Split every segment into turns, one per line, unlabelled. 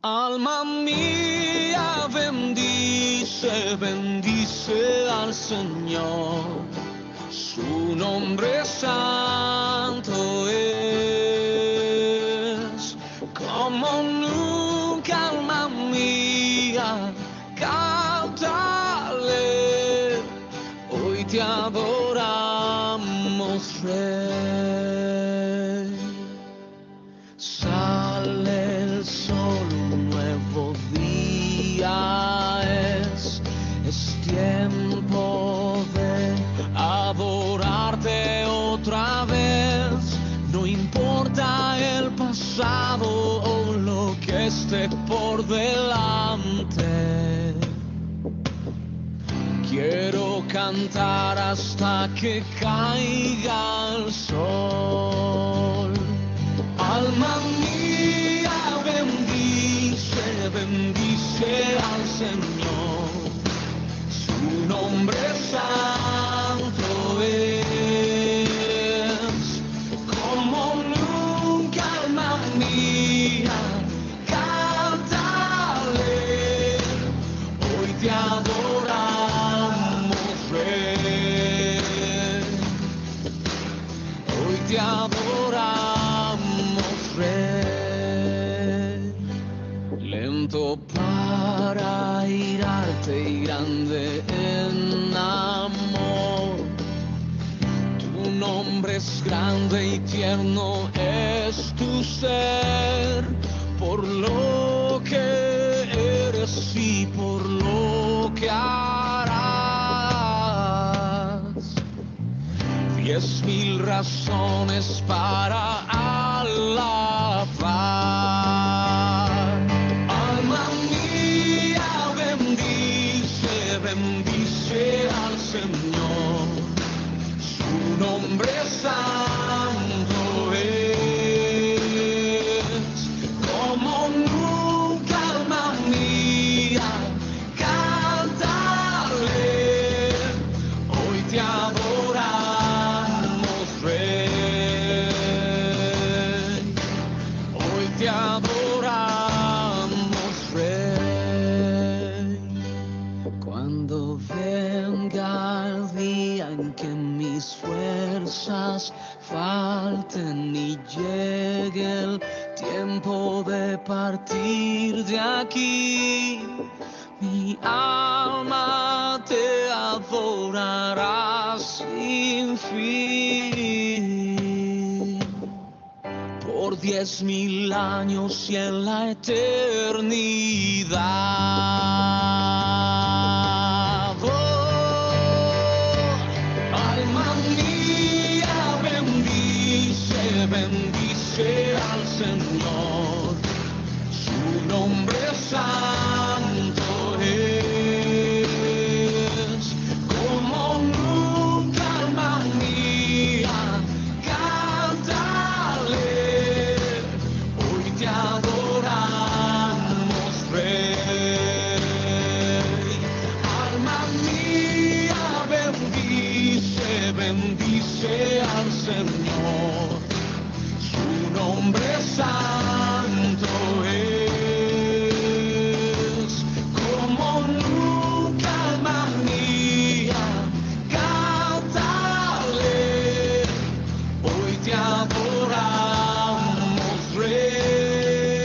Alma mía, bendice, bendice al Señor. Su nombre santo es. Como nunca, alma mía, cántale. Hoy te adoramos, Rey. Sale el sol, un nuevo día es tiempo de adorarte otra vez. No importa el pasado o lo que esté por delante. Quiero cantar hasta que caiga el sol. Alma mía, bendice, bendice al Señor. Su nombre santo es. Como nunca, alma mía, cántale. Hoy te adoramos, Rey. Hoy te adoramos, Rey. Lento para irarte y grande en amor. Tu nombre es grande y tierno es tu ser. Por lo que eres y por lo que harás. 10,000 razones para alabar. Alma mía, bendice, bendice al Señor. Su nombre santo es. Como nunca, alma mía, cántale. Hoy te adoramos, Rey. Hoy te adoramos, Rey. Cuando venga el día en que mis fuerzas falten y llegue el tiempo de partir de aquí, mi alma te adorará sin fin. Por 10,000 años y en la eternidad. Oh, alma mía, bendice, bendice al Señor. Su nombre santo es. Como nunca, alma mía, cántale. Hoy te adoramos, Rey. Alma mía, bendice, bendice al Señor. Su nombre santo es. Como nunca, alma mía, cántale. Hoy te adoramos, Rey.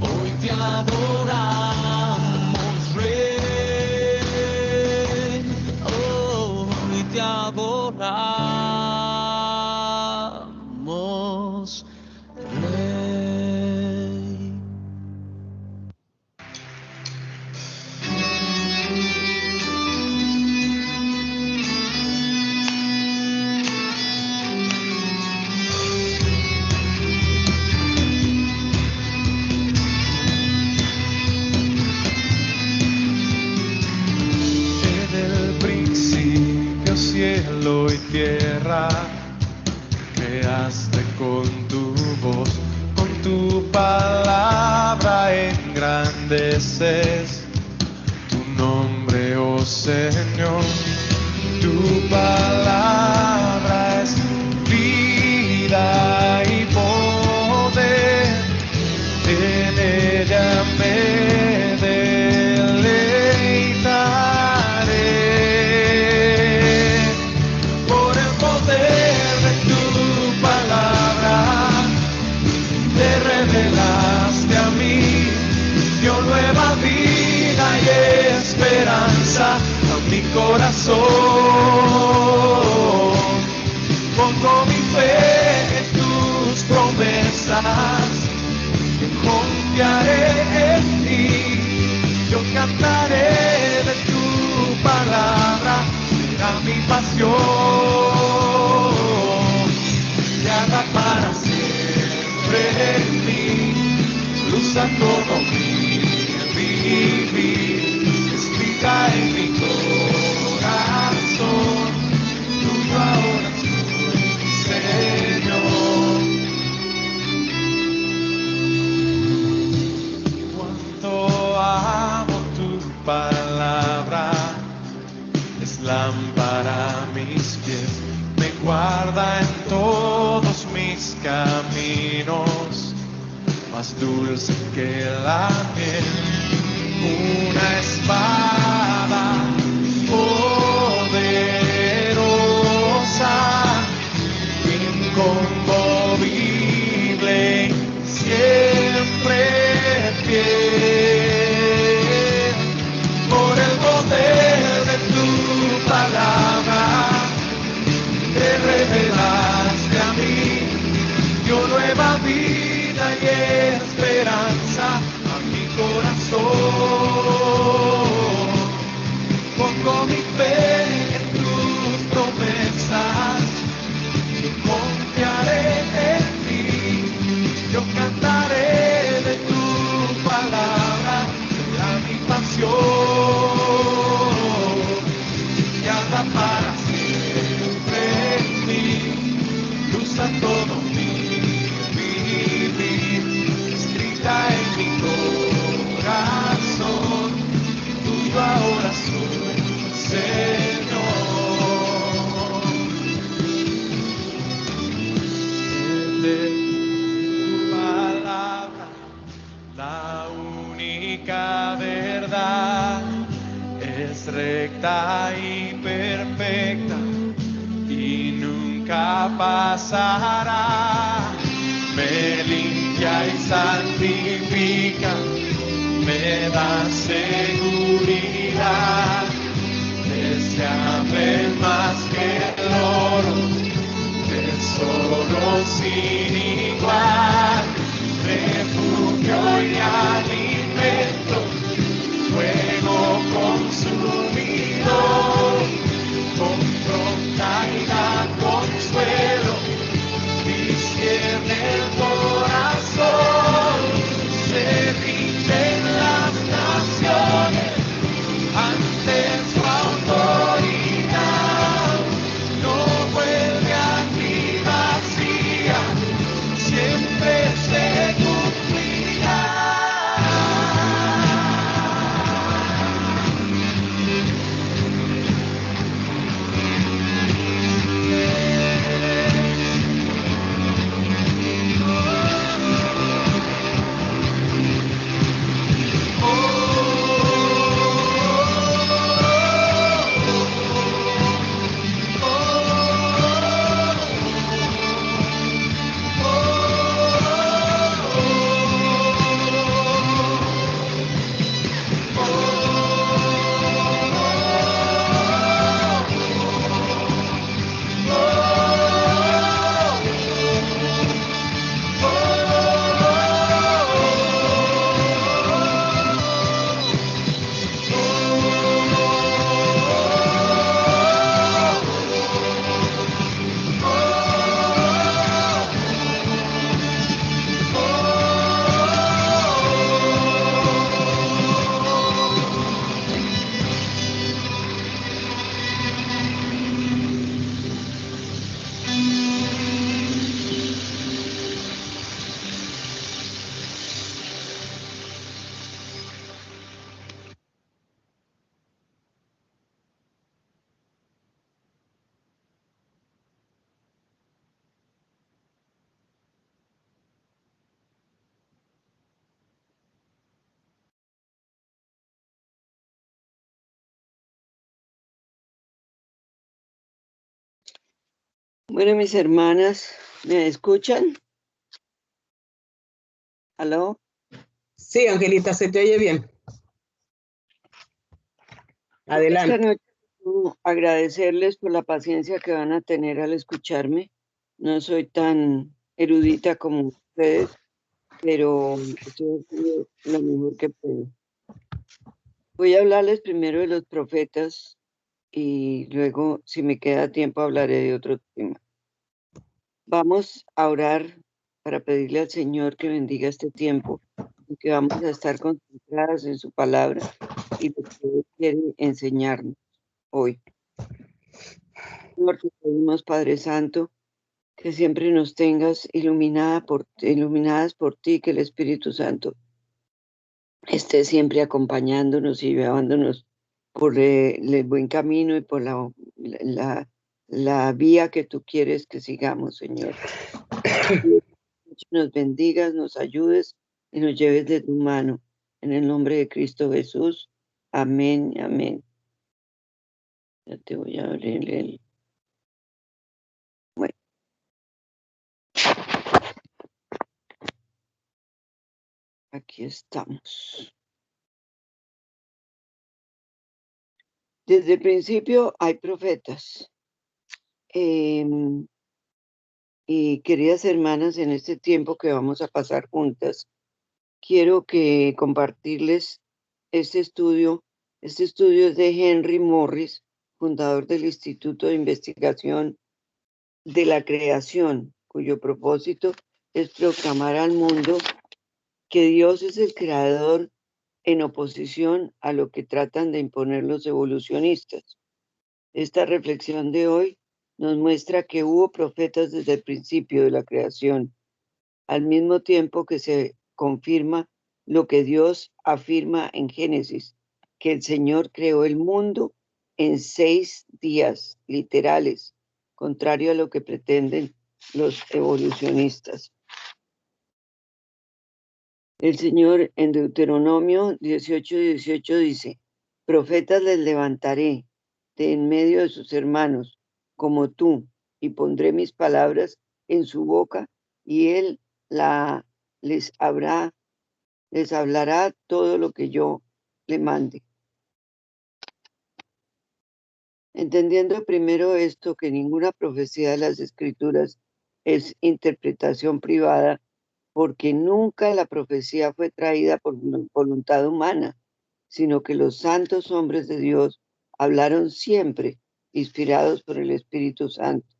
Hoy te adoramos, Rey. Hoy te adoramos, Rey.
En el principio cielo y tierra, creaste con tu voz, con tu palabra engrandeces tu nombre, oh Señor. Tu palabra es vida y poder. corazón. Pongo mi fe en tus promesas, confiaré en ti, yo cantaré de tu palabra, será mi pasión, y haga para siempre en mí, luz a todo mi vivir, escrita en mi corazón, tuyo ahora soy, Señor. Cuánto amo tu palabra, es lámpara a mis pies, me guarda en todos mis caminos, más dulce que la miel, una espada poderosa, inconmovible, siempre fiel, por el poder de tu palabra, te revelaste a mí, dio nueva vida y esperanza a mi corazón. Pongo mi fe en tus promesas, yo confiaré en ti, yo cantaré de tu palabra, será mi pasión, y haga para siempre en mí, luz a todo mi vivir, escrita en mi corazón, tuyo ahora soy, Señor. De tu palabra, la única verdad es recta y perfecta y nunca pasará. Me limpia y santifica, me da seguridad, deseable más que el oro, tesoro sin igual, refugio y alimento, fuego consumidor, confronta y da consuelo, discierne el corazón, se rinden las naciones ante su autoridad, no vuelve aquí vacía, siempre se cumplirá.
Bueno, mis hermanas, ¿me escuchan? ¿Aló?
Sí, Angelita, se te oye bien.
Esta
Adelante.
noche Quiero agradecerles por la paciencia que van a tener al escucharme. No soy tan erudita como ustedes, pero estoy haciendo lo mejor que puedo. Voy a hablarles primero de los profetas y luego, si me queda tiempo, hablaré de otro tema. Vamos a orar para pedirle al Señor que bendiga este tiempo y que vamos a estar concentradas en su palabra y lo que Él quiere enseñarnos hoy. Señor, te pedimos, Padre Santo, que siempre nos tengas iluminadas por ti, que el Espíritu Santo esté siempre acompañándonos y llevándonos por el buen camino y por la vía que tú quieres que sigamos, Señor. Nos bendigas, nos ayudes y nos lleves de tu mano. En el nombre de Cristo Jesús. Amén, amén. Ya te voy a abrir el... Bueno. Aquí estamos. Desde el principio hay profetas. Y queridas hermanas, en este tiempo que vamos a pasar juntas, quiero compartirles este estudio. Este estudio es de Henry Morris, fundador del Instituto de Investigación de la Creación, cuyo propósito es proclamar al mundo que Dios es el creador en oposición a lo que tratan de imponer los evolucionistas. Esta reflexión de hoy nos muestra que hubo profetas desde el principio de la creación, al mismo tiempo que se confirma lo que Dios afirma en Génesis, que el Señor creó el mundo en 6 días literales, contrario a lo que pretenden los evolucionistas. El Señor en Deuteronomio 18:18 dice: profetas les levantaré de en medio de sus hermanos, como tú, y pondré mis palabras en su boca, y él les hablará todo lo que yo le mande. Entendiendo primero esto, que ninguna profecía de las Escrituras es interpretación privada, porque nunca la profecía fue traída por voluntad humana, sino que los santos hombres de Dios hablaron siempre, inspirados por el Espíritu Santo.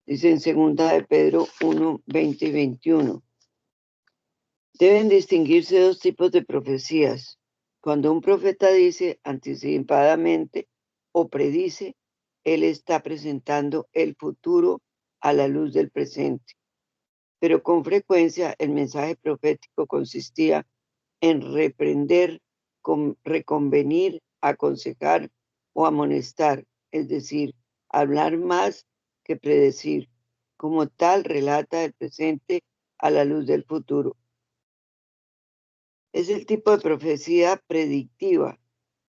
Dice en 2 de Pedro 1, 20 y 21. Deben distinguirse dos tipos de profecías. Cuando un profeta dice anticipadamente o predice, él está presentando el futuro a la luz del presente. Pero con frecuencia el mensaje profético consistía en reprender, reconvenir, aconsejar o amonestar, es decir, hablar más que predecir. Como tal, relata el presente a la luz del futuro. Es el tipo de profecía predictiva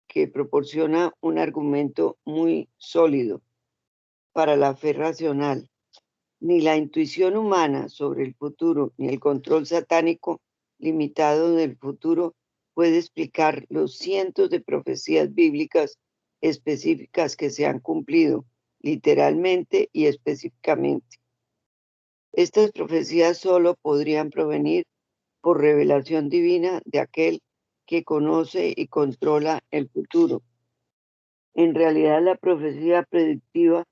que proporciona un argumento muy sólido para la fe racional. Ni la intuición humana sobre el futuro, ni el control satánico limitado del futuro puede explicar los cientos de profecías bíblicas específicas que se han cumplido, literalmente y específicamente. Estas profecías solo podrían provenir por revelación divina de aquel que conoce y controla el futuro. En realidad, la profecía predictiva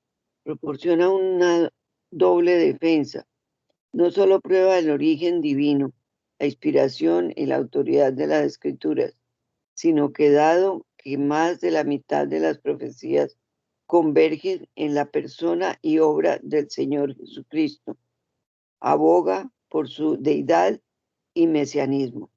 proporciona una doble defensa. No solo prueba el origen divino, la inspiración y la autoridad de las Escrituras, sino que dado que más de la mitad de las profecías convergen en la persona y obra del Señor Jesucristo, aboga por su deidad y mesianismo.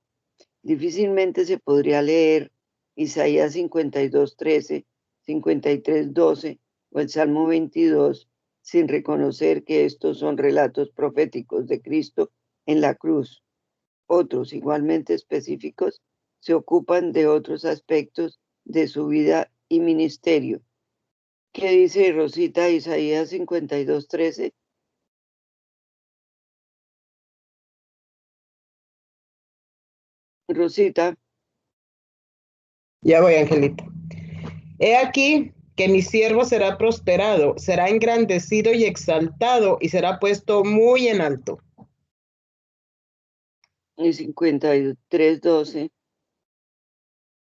Difícilmente se podría leer Isaías 52:13, 53:12 o el Salmo 22 sin reconocer que estos son relatos proféticos de Cristo en la cruz. Otros, igualmente específicos, se ocupan de otros aspectos de su vida y ministerio. ¿Qué dice Rosita Isaías 52:13? Rosita.
Ya voy, Angelita. He aquí, que mi siervo será prosperado, será engrandecido y exaltado y será puesto muy en alto.
Y 53:12.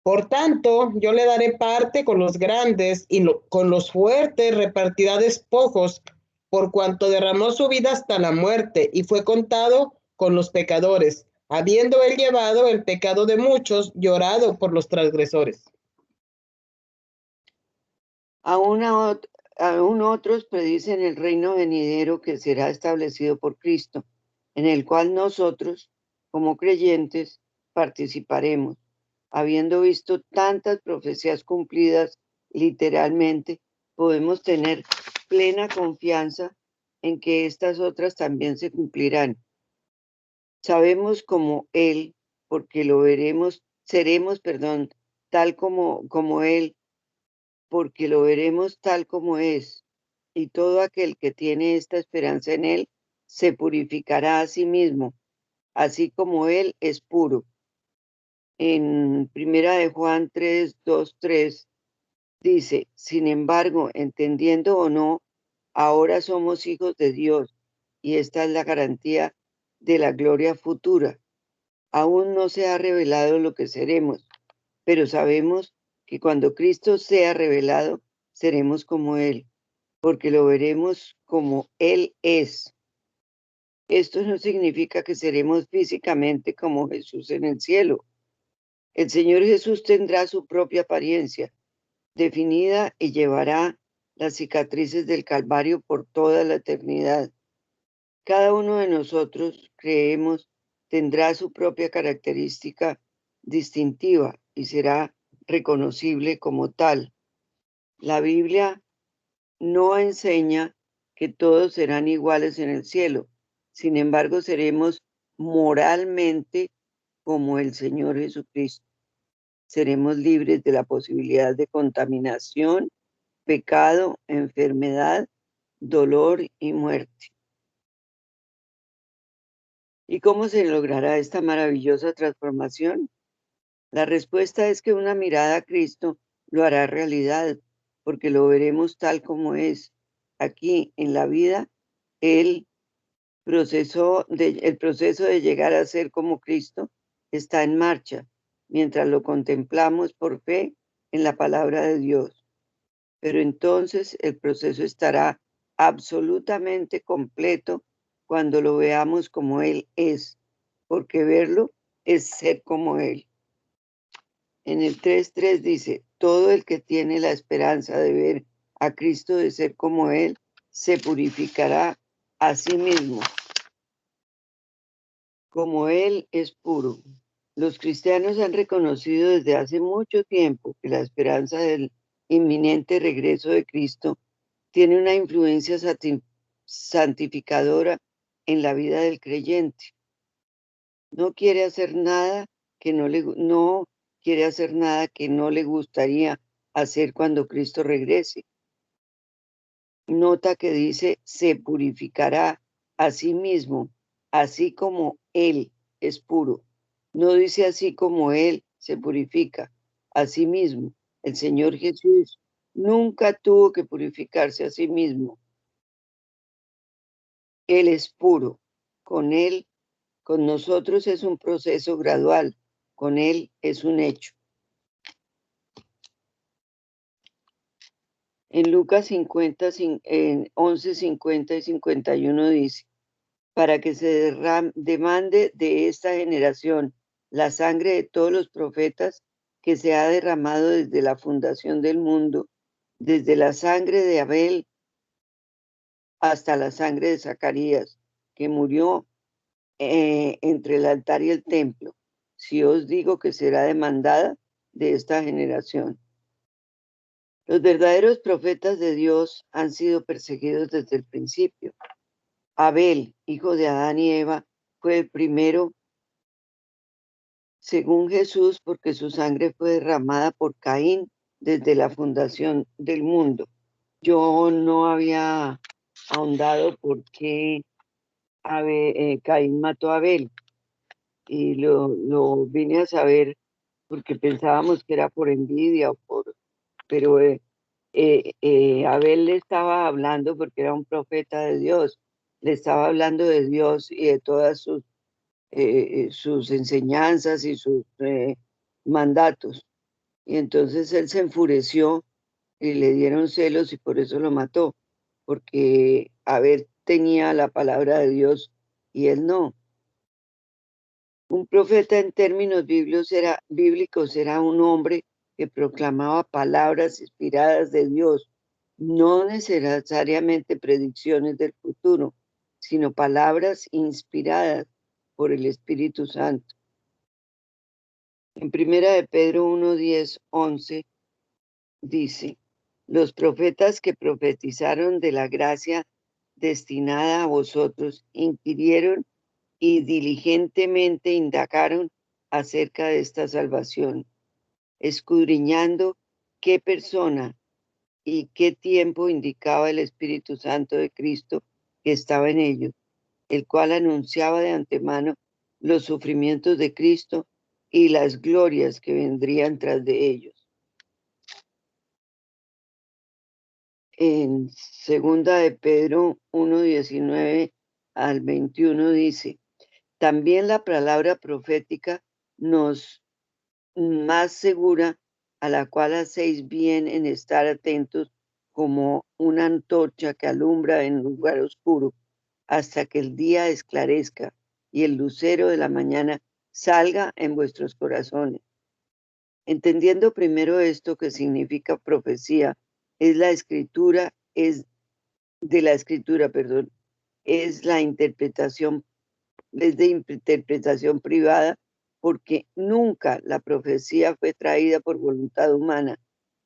Por tanto, yo le daré parte con los grandes y con los fuertes repartirá despojos, por cuanto derramó su vida hasta la muerte y fue contado con los pecadores, habiendo él llevado el pecado de muchos, llorado por los transgresores.
Aún otros predicen el reino venidero que será establecido por Cristo, en el cual nosotros, como creyentes, participaremos. Habiendo visto tantas profecías cumplidas literalmente, podemos tener plena confianza en que estas otras también se cumplirán. Sabemos como Él, porque lo veremos, seremos, tal como Él, porque lo veremos tal como es, y todo aquel que tiene esta esperanza en Él se purificará a sí mismo, así como Él es puro. En 1 Juan 3:2-3 dice, sin embargo, entendiendo o no, ahora somos hijos de Dios, y esta es la garantía de la gloria futura. Aún no se ha revelado lo que seremos, pero sabemos que cuando Cristo sea revelado, seremos como Él, porque lo veremos como Él es. Esto no significa que seremos físicamente como Jesús en el cielo. El Señor Jesús tendrá su propia apariencia, definida, y llevará las cicatrices del Calvario por toda la eternidad. Cada uno de nosotros, creemos, tendrá su propia característica distintiva y será reconocible como tal. La Biblia no enseña que todos serán iguales en el cielo. Sin embargo, seremos moralmente como el Señor Jesucristo. Seremos libres de la posibilidad de contaminación, pecado, enfermedad, dolor y muerte. ¿Y cómo se logrará esta maravillosa transformación? La respuesta es que una mirada a Cristo lo hará realidad, porque lo veremos tal como es. Aquí en la vida, el proceso de llegar a ser como Cristo está en marcha, mientras lo contemplamos por fe en la palabra de Dios. Pero entonces el proceso estará absolutamente completo cuando lo veamos como Él es, porque verlo es ser como Él. En el 3:3 dice, todo el que tiene la esperanza de ver a Cristo, de ser como Él, se purificará a sí mismo, como Él es puro. Los cristianos han reconocido desde hace mucho tiempo que la esperanza del inminente regreso de Cristo tiene una influencia santificadora en la vida del creyente. No quiere hacer nada que no quiere hacer nada que no le gustaría hacer cuando Cristo regrese. Nota que dice, se purificará a sí mismo, así como Él es puro. No dice así como Él se purifica a sí mismo. El Señor Jesús nunca tuvo que purificarse a sí mismo. Él es puro. Con Él, con nosotros es un proceso gradual. Con Él es un hecho. En Lucas 11, 50 y 51 dice, para que se demande de esta generación la sangre de todos los profetas que se ha derramado desde la fundación del mundo, desde la sangre de Abel hasta la sangre de Zacarías, que murió entre el altar y el templo. Si os digo que será demandada de esta generación. Los verdaderos profetas de Dios han sido perseguidos desde el principio. Abel, hijo de Adán y Eva, fue el primero, según Jesús, porque su sangre fue derramada por Caín desde la fundación del mundo. Yo no había ahondado por qué Caín mató a Abel, y lo vine a saber porque pensábamos que era por envidia, pero Abel le estaba hablando porque era un profeta de Dios, le estaba hablando de Dios y de todas sus enseñanzas y sus mandatos. Y entonces él se enfureció y le dieron celos y por eso lo mató, porque Abel tenía la palabra de Dios y él no. Un profeta en términos bíblicos era un hombre que proclamaba palabras inspiradas de Dios, no necesariamente predicciones del futuro, sino palabras inspiradas por el Espíritu Santo. En primera de Pedro 1, 10, 11 dice, los profetas que profetizaron de la gracia destinada a vosotros inquirieron y diligentemente indagaron acerca de esta salvación, escudriñando qué persona y qué tiempo indicaba el Espíritu Santo de Cristo que estaba en ellos, el cual anunciaba de antemano los sufrimientos de Cristo y las glorias que vendrían tras de ellos. En segunda de Pedro 1, 19 al 21 dice, también la palabra profética nos más segura, a la cual hacéis bien en estar atentos como una antorcha que alumbra en lugar oscuro, hasta que el día esclarezca y el lucero de la mañana salga en vuestros corazones. Entendiendo primero esto que significa profecía, es la escritura, es de la escritura, perdón, es la interpretación, es de interpretación privada, porque nunca la profecía fue traída por voluntad humana,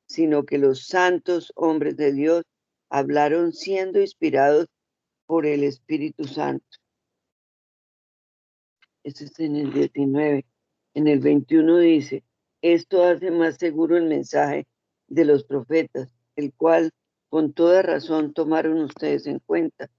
sino que los santos hombres de Dios hablaron siendo inspirados por el Espíritu Santo. Eso es en el 19. En el 21 dice, esto hace más seguro el mensaje de los profetas, el cual con toda razón tomaron ustedes en cuenta,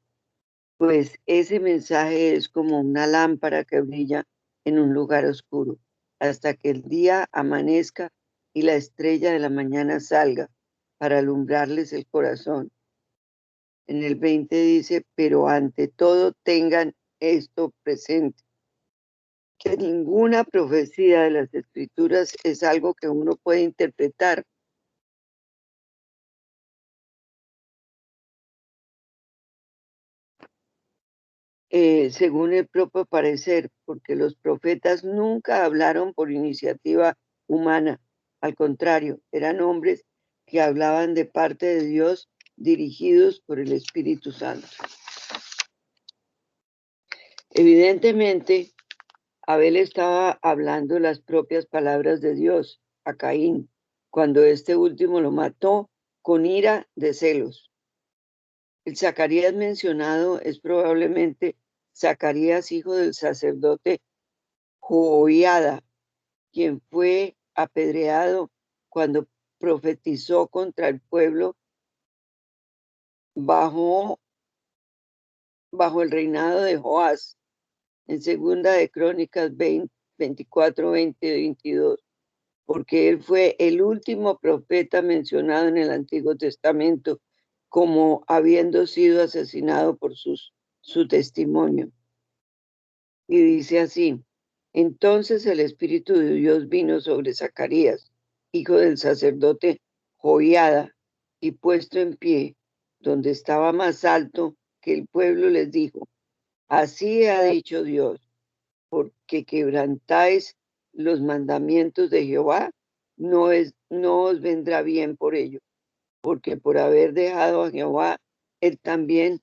pues ese mensaje es como una lámpara que brilla en un lugar oscuro, hasta que el día amanezca y la estrella de la mañana salga para alumbrarles el corazón. En el 20 dice, pero ante todo tengan esto presente, que ninguna profecía de las Escrituras es algo que uno puede interpretar. Según el propio parecer, porque los profetas nunca hablaron por iniciativa humana. Al contrario, eran hombres que hablaban de parte de Dios, dirigidos por el Espíritu Santo. Evidentemente, Abel estaba hablando las propias palabras de Dios a Caín, cuando este último lo mató con ira de celos. El Zacarías mencionado es probablemente Zacarías, hijo del sacerdote Joiada, quien fue apedreado cuando profetizó contra el pueblo bajo el reinado de Joás, en segunda de Crónicas 24, 20, 22, porque él fue el último profeta mencionado en el Antiguo Testamento como habiendo sido asesinado por su testimonio. Y dice así, entonces el Espíritu de Dios vino sobre Zacarías, hijo del sacerdote Joiada, y puesto en pie, donde estaba más alto que el pueblo, les dijo, así ha dicho Dios, porque quebrantáis los mandamientos de Jehová, no os vendrá bien por ello, porque por haber dejado a Jehová, él también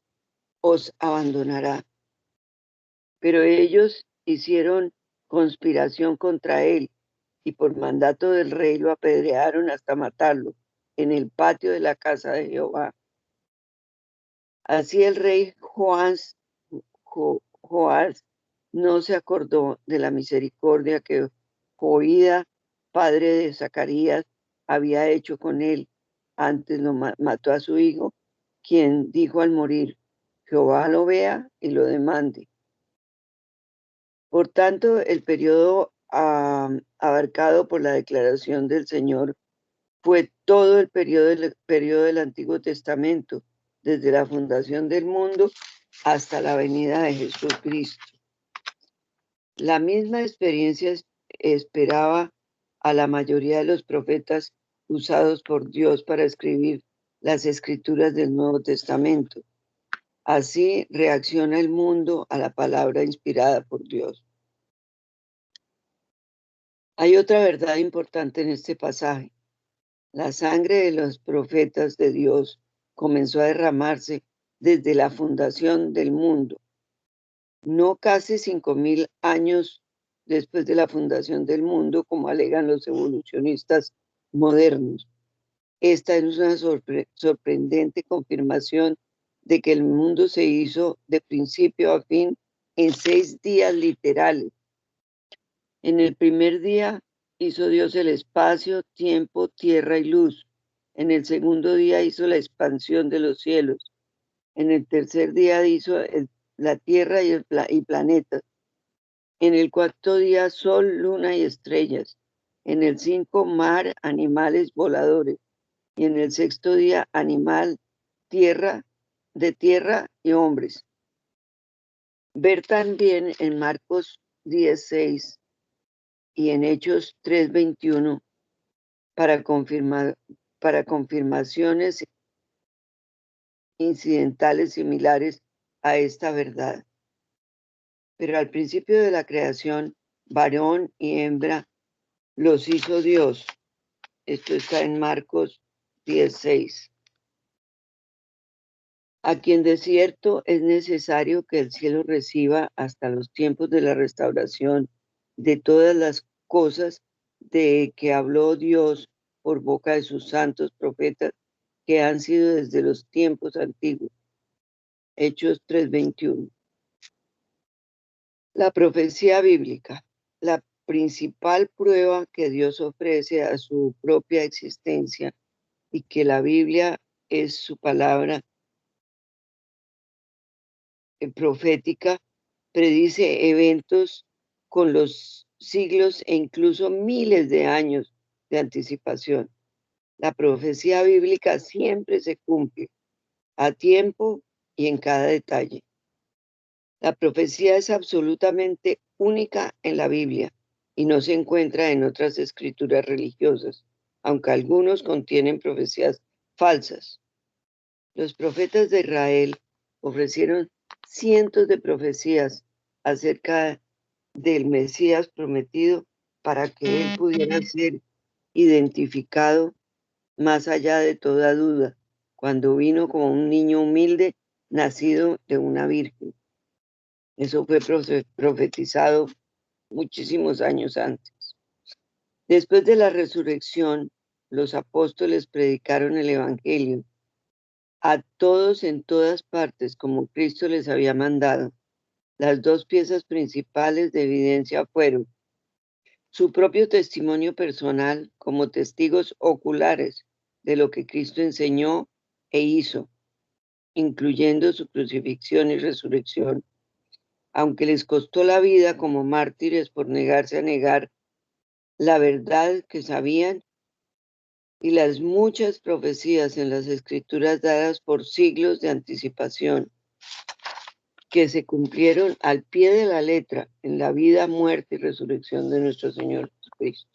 os abandonará. Pero ellos hicieron conspiración contra él y por mandato del rey lo apedrearon hasta matarlo en el patio de la casa de Jehová. Así el rey Joás no se acordó de la misericordia que Joíada, padre de Zacarías, había hecho con él. Antes lo mató a su hijo, quien dijo al morir, Jehová lo vea y lo demande. Por tanto, el periodo abarcado por la declaración del Señor fue todo el periodo del Antiguo Testamento, desde la fundación del mundo hasta la venida de Jesucristo. La misma experiencia esperaba a la mayoría de los profetas usados por Dios para escribir las escrituras del Nuevo Testamento. Así reacciona el mundo a la palabra inspirada por Dios. Hay otra verdad importante en este pasaje. La sangre de los profetas de Dios comenzó a derramarse desde la fundación del mundo, no casi 5.000 años después de la fundación del mundo, como alegan los evolucionistas modernos. Esta es una sorprendente confirmación de que el mundo se hizo de principio a fin en 6 días literales. En el primer día hizo Dios el espacio, tiempo, tierra y luz. En el segundo día hizo la expansión de los cielos. En el tercer día hizo la tierra y planetas. En el cuarto día sol, luna y estrellas. En el 5 mar, animales voladores. Y en el sexto día animal, de tierra y hombres. Ver también en Marcos 10:6 y en Hechos 3:21 para confirmaciones incidentales similares a esta verdad. Pero al principio de la creación, varón y hembra los hizo Dios. Esto está en Marcos 10:6. A quien de cierto es necesario que el cielo reciba hasta los tiempos de la restauración de todas las cosas de que habló Dios por boca de sus santos profetas que han sido desde los tiempos antiguos. Hechos 3:21. La profecía bíblica, la principal prueba que Dios ofrece a su propia existencia y que la Biblia es su palabra profética, predice eventos con los siglos e incluso miles de años de anticipación. La profecía bíblica siempre se cumple a tiempo y en cada detalle. La profecía es absolutamente única en la Biblia y no se encuentra en otras escrituras religiosas, aunque algunos contienen profecías falsas. Los profetas de Israel ofrecieron cientos de profecías acerca del Mesías prometido para que él pudiera ser identificado más allá de toda duda, cuando vino como un niño humilde nacido de una virgen. Eso fue profetizado muchísimos años antes. Después de la resurrección, los apóstoles predicaron el Evangelio a todos en todas partes, como Cristo les había mandado. Las dos piezas principales de evidencia fueron su propio testimonio personal como testigos oculares de lo que Cristo enseñó e hizo, incluyendo su crucifixión y resurrección, aunque les costó la vida como mártires por negarse a negar la verdad que sabían, y las muchas profecías en las escrituras dadas por siglos de anticipación que se cumplieron al pie de la letra en la vida, muerte y resurrección de nuestro Señor Jesucristo.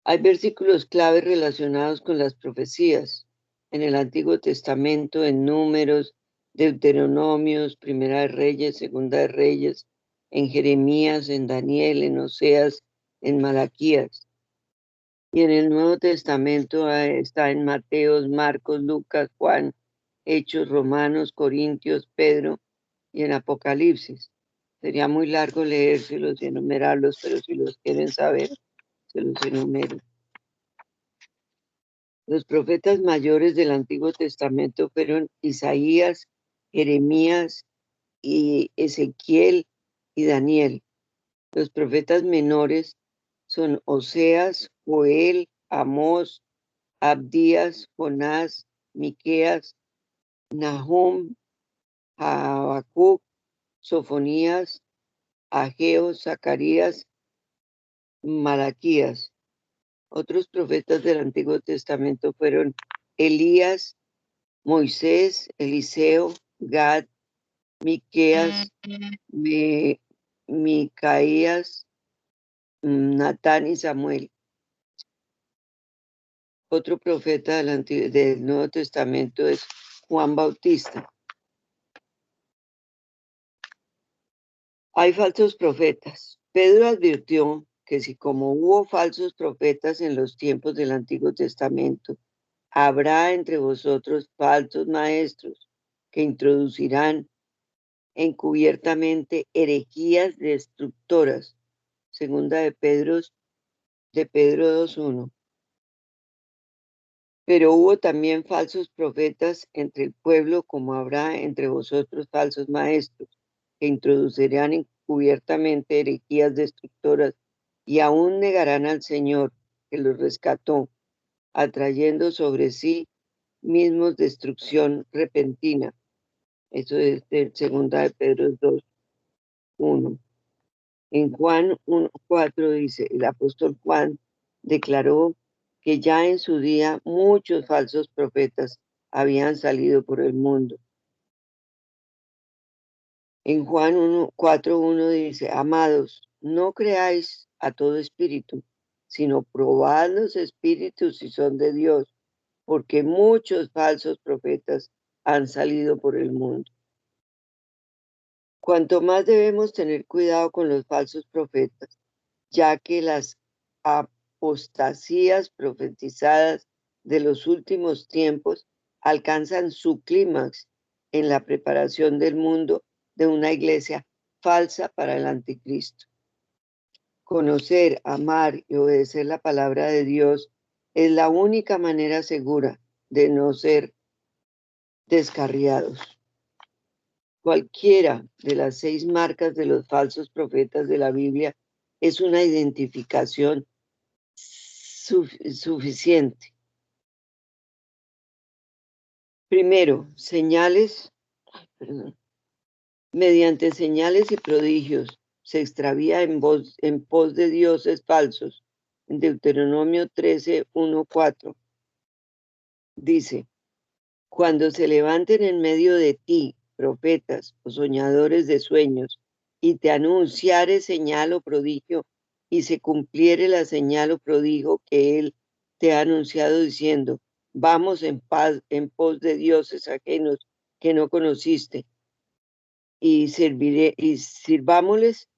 Hay versículos clave relacionados con las profecías en el Antiguo Testamento, en Números, Deuteronomios, Primera de Reyes, Segunda de Reyes, en Jeremías, en Daniel, en Oseas, en Malaquías. Y en el Nuevo Testamento está en Mateos, Marcos, Lucas, Juan, Hechos, Romanos, Corintios, Pedro y en Apocalipsis. Sería muy largo leérselos y enumerarlos, pero si los quieren saber, se los enumero. Los profetas mayores del Antiguo Testamento fueron Isaías, Jeremías y Ezequiel y Daniel. Los profetas menores son Oseas, Joel, Amós, Abdías, Jonás, Miqueas, Nahum, Habacuc, Sofonías, Ageo, Zacarías, Malaquías. Otros profetas del Antiguo Testamento fueron Elías, Moisés, Eliseo, Gad, Miqueas, Micaías, Natán y Samuel. Otro profeta del Nuevo Testamento es Juan Bautista. Hay falsos profetas. Pedro advirtió que si como hubo falsos profetas en los tiempos del Antiguo Testamento, habrá entre vosotros falsos maestros que introducirán encubiertamente herejías destructoras. Segunda de Pedro 2:1. Pero hubo también falsos profetas entre el pueblo, como habrá entre vosotros falsos maestros, que introducirán encubiertamente herejías destructoras y aún negarán al Señor que los rescató, atrayendo sobre sí mismos destrucción repentina. Eso es de segunda de Pedro 2:1. En Juan 1:4 dice, el apóstol Juan declaró que ya en su día muchos falsos profetas habían salido por el mundo. En Juan 4:1 dice, amados, no creáis a todo espíritu, sino probad los espíritus si son de Dios, porque muchos falsos profetas han salido por el mundo. Cuanto más debemos tener cuidado con los falsos profetas, ya que las apostasías profetizadas de los últimos tiempos alcanzan su clímax en la preparación del mundo de una iglesia falsa para el anticristo. Conocer, amar y obedecer la palabra de Dios es la única manera segura de no ser descarriados. Cualquiera de las 6 marcas de los falsos profetas de la Biblia es una identificación suficiente. Primero, mediante señales y prodigios se extravía en pos de dioses falsos. En Deuteronomio 13:1-4 dice, cuando se levanten en medio de ti profetas o soñadores de sueños y te anunciare señal o prodigio y se cumpliere la señal o prodigio que él te ha anunciado diciendo, vamos en pos de dioses ajenos que no conociste y sirvámosles,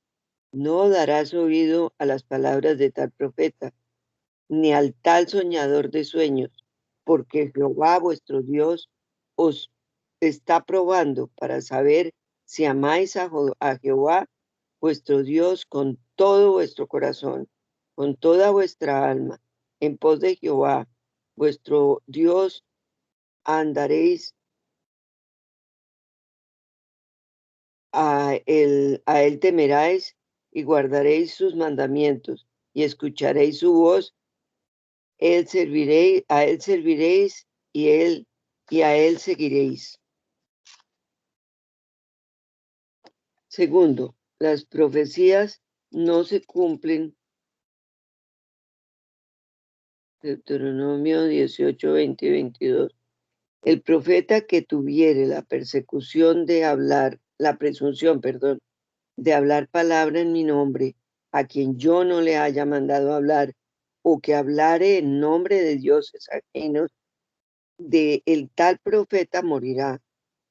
no darás oído a las palabras de tal profeta, ni al tal soñador de sueños, porque Jehová vuestro Dios os está probando para saber si amáis a Jehová vuestro Dios con todo vuestro corazón, con toda vuestra alma. En pos de Jehová vuestro Dios andaréis, a él temeráis y guardaréis sus mandamientos y escucharéis su voz. A él serviréis y a él seguiréis. Segundo, las profecías no se cumplen. Deuteronomio 18, 20 y 22. El profeta que tuviere la presunción de hablar palabra en mi nombre, a quien yo no le haya mandado hablar, o que hablare en nombre de dioses ajenos, de el tal profeta morirá.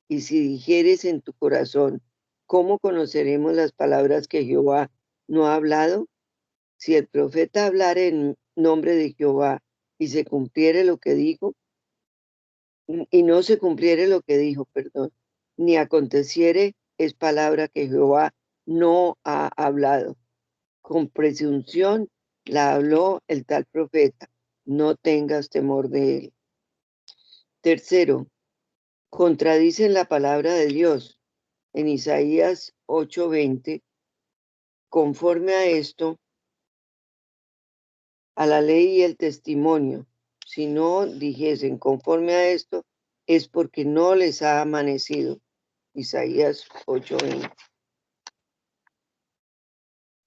Y si dijeres en tu corazón, ¿cómo conoceremos las palabras que Jehová no ha hablado? Si el profeta hablare en nombre de Jehová y se cumpliere lo que dijo, y no se cumpliere lo que dijo, ni aconteciere, es palabra que Jehová no ha hablado. Con presunción la habló el tal profeta. No tengas temor de él. Tercero, contradicen la palabra de Dios. En Isaías 8:20, conforme a esto, a la ley y el testimonio, si no dijesen conforme a esto, es porque no les ha amanecido. Isaías 8:20.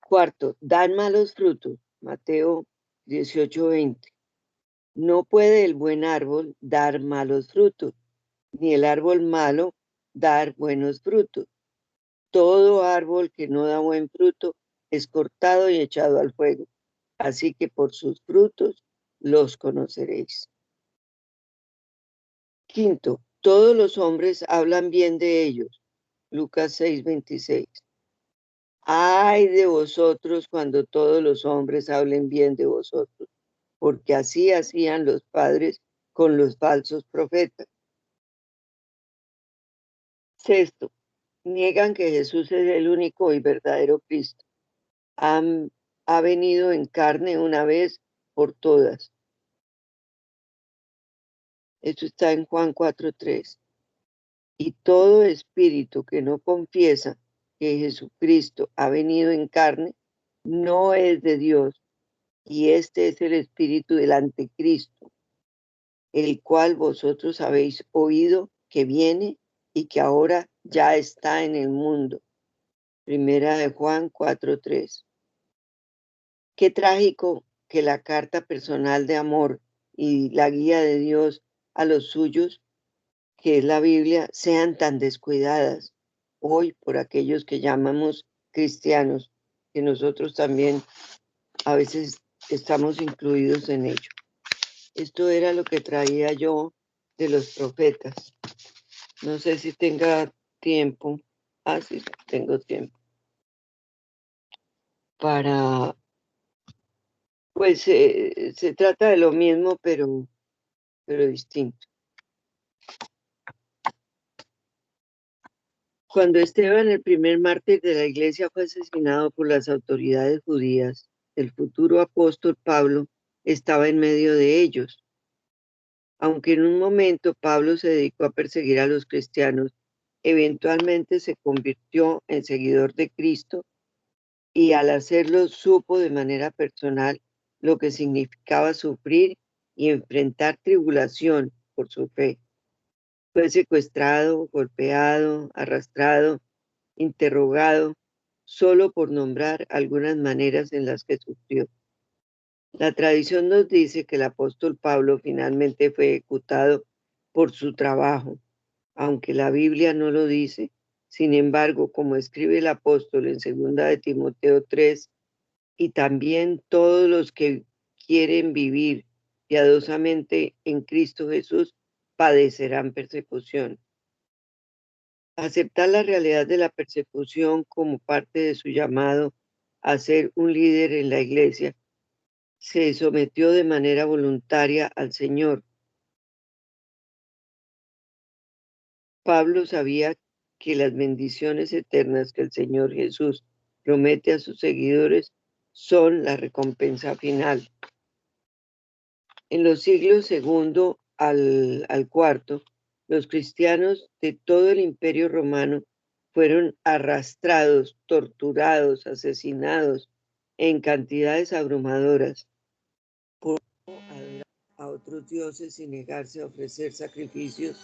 Cuarto, dan malos frutos. Mateo 18:20. No puede el buen árbol dar malos frutos, ni el árbol malo dar buenos frutos. Todo árbol que no da buen fruto es cortado y echado al fuego. Así que por sus frutos los conoceréis. Quinto, todos los hombres hablan bien de ellos. Lucas 6:26. Ay de vosotros cuando todos los hombres hablen bien de vosotros, porque así hacían los padres con los falsos profetas. Sexto, niegan que Jesús es el único y verdadero Cristo. Ha venido en carne una vez por todas. Esto está en Juan 4:3. Y todo espíritu que no confiesa que Jesucristo ha venido en carne no es de Dios. Y este es el espíritu del anticristo, el cual vosotros habéis oído que viene y que ahora ya está en el mundo. Primera de Juan 4:3. Qué trágico que la carta personal de amor y la guía de Dios a los suyos, que es la Biblia, sean tan descuidadas hoy por aquellos que llamamos cristianos, que nosotros también a veces estamos incluidos en ello. Esto era lo que traía yo de los profetas. No sé si tenga tiempo. Sí, tengo tiempo. Pues se trata de lo mismo, pero distinto. Cuando Esteban, el primer mártir de la iglesia, fue asesinado por las autoridades judías, el futuro apóstol Pablo estaba en medio de ellos. Aunque en un momento Pablo se dedicó a perseguir a los cristianos, eventualmente se convirtió en seguidor de Cristo y al hacerlo supo de manera personal lo que significaba sufrir y enfrentar tribulación por su fe. Fue secuestrado, golpeado, arrastrado, interrogado, solo por nombrar algunas maneras en las que sufrió. La tradición nos dice que el apóstol Pablo finalmente fue ejecutado por su trabajo, aunque la Biblia no lo dice. Sin embargo, como escribe el apóstol en 2 de Timoteo 3, y también todos los que quieren vivir piadosamente en Cristo Jesús padecerán persecución. Aceptar la realidad de la persecución como parte de su llamado a ser un líder en la iglesia, se sometió de manera voluntaria al Señor. Pablo sabía que las bendiciones eternas que el Señor Jesús promete a sus seguidores son la recompensa final. En los siglos segundo al cuarto, los cristianos de todo el Imperio Romano fueron arrastrados, torturados, asesinados en cantidades abrumadoras por adorar a otros dioses y negarse a ofrecer sacrificios.